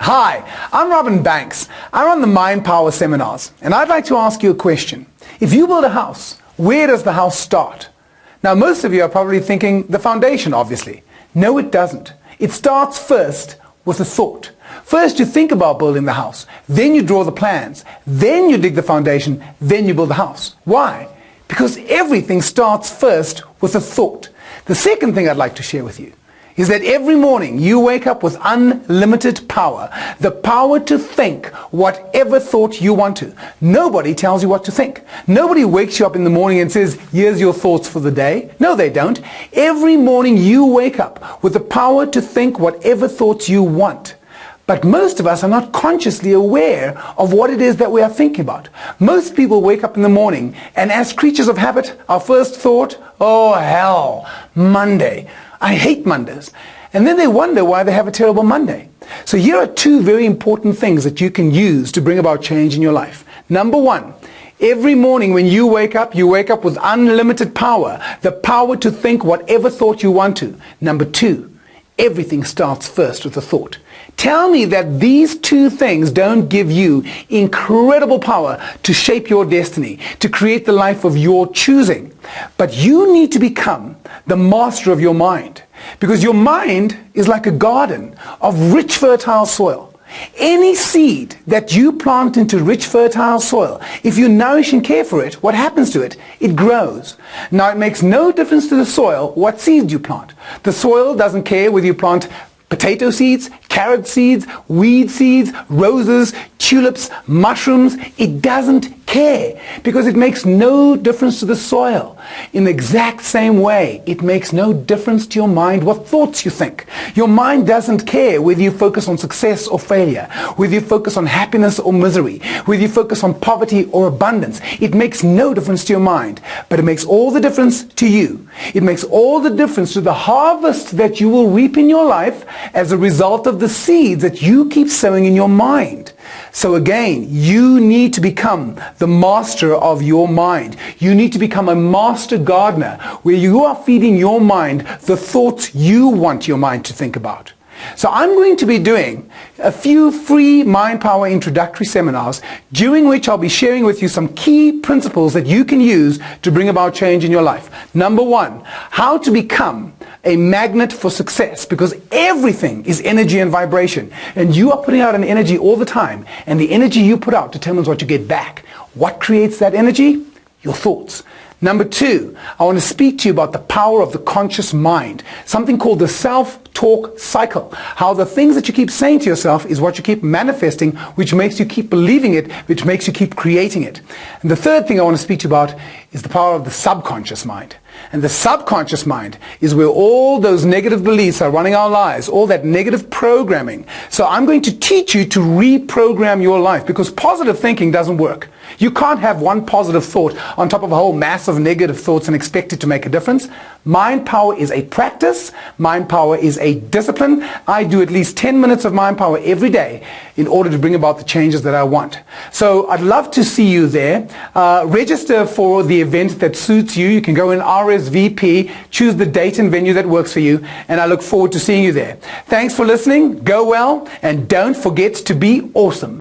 Hi, I'm Robin Banks. I run the Mind Power seminars, and I'd like to ask you a question. If you build a house, where does the house start? Now, most of you are probably thinking the foundation, obviously. No, it doesn't. It starts first with a thought. First, you think about building the house. Then you draw the plans. Then you dig the foundation. Then you build the house. Why? Because everything starts first with a thought. The second thing I'd like to share with you is that every morning you wake up with unlimited power, the power to think whatever thought you want to. Nobody tells you what to think. Nobody wakes you up in the morning and says, here's your thoughts for the day. No, they don't. Every morning you wake up with the power to think whatever thoughts you want. But most of us are not consciously aware of what it is that we are thinking about. Most people wake up in the morning and, as creatures of habit, our first thought, oh hell, Monday. I hate Mondays. And then they wonder why they have a terrible Monday. So here are two very important things that you can use to bring about change in your life. Number one, every morning when you wake up with unlimited power, the power to think whatever thought you want to. Number two, everything starts first with a thought. Tell me that these two things don't give you incredible power to shape your destiny, to create the life of your choosing. But you need to become the master of your mind, because your mind is like a garden of rich, fertile soil. Any seed that you plant into rich, fertile soil, if you nourish and care for it, what happens to it? It grows. Now, it makes no difference to the soil what seeds you plant. The soil doesn't care whether you plant potato seeds, carrot seeds, weed seeds, roses, tulips, mushrooms. It doesn't care, because it makes no difference to the soil. In the exact same way, it makes no difference to your mind what thoughts you think. Your mind doesn't care whether you focus on success or failure, whether you focus on happiness or misery, whether you focus on poverty or abundance. It makes no difference to your mind, but it makes all the difference to you. It makes all the difference to the harvest that you will reap in your life as a result of the seeds that you keep sowing in your mind. So again, you need to become the master of your mind. You need to become a master gardener, where you are feeding your mind the thoughts you want your mind to think about. So I'm going to be doing a few free Mind Power introductory seminars, during which I'll be sharing with you some key principles that you can use to bring about change in your life. Number one, how to become a magnet for success, because everything is energy and vibration, and you are putting out an energy all the time, and the energy you put out determines what you get back. What creates that energy? Your thoughts. Number two, I want to speak to you about the power of the conscious mind, something called the self-talk cycle, how the things that you keep saying to yourself is what you keep manifesting, which makes you keep believing it, which makes you keep creating it. And the third thing I want to speak to you about is the power of the subconscious mind. And the subconscious mind is where all those negative beliefs are running our lives, all that negative programming. So I'm going to teach you to reprogram your life, because positive thinking doesn't work. You can't have one positive thought on top of a whole mass of negative thoughts and expect it to make a difference. Mind power is a practice. Mind power is a discipline. I do at least 10 minutes of mind power every day in order to bring about the changes that I want. So I'd love to see you there. Register for the event that suits you. You can go in RSVP, choose the date and venue that works for you, and I look forward to seeing you there. Thanks for listening. Go well, and don't forget to be awesome.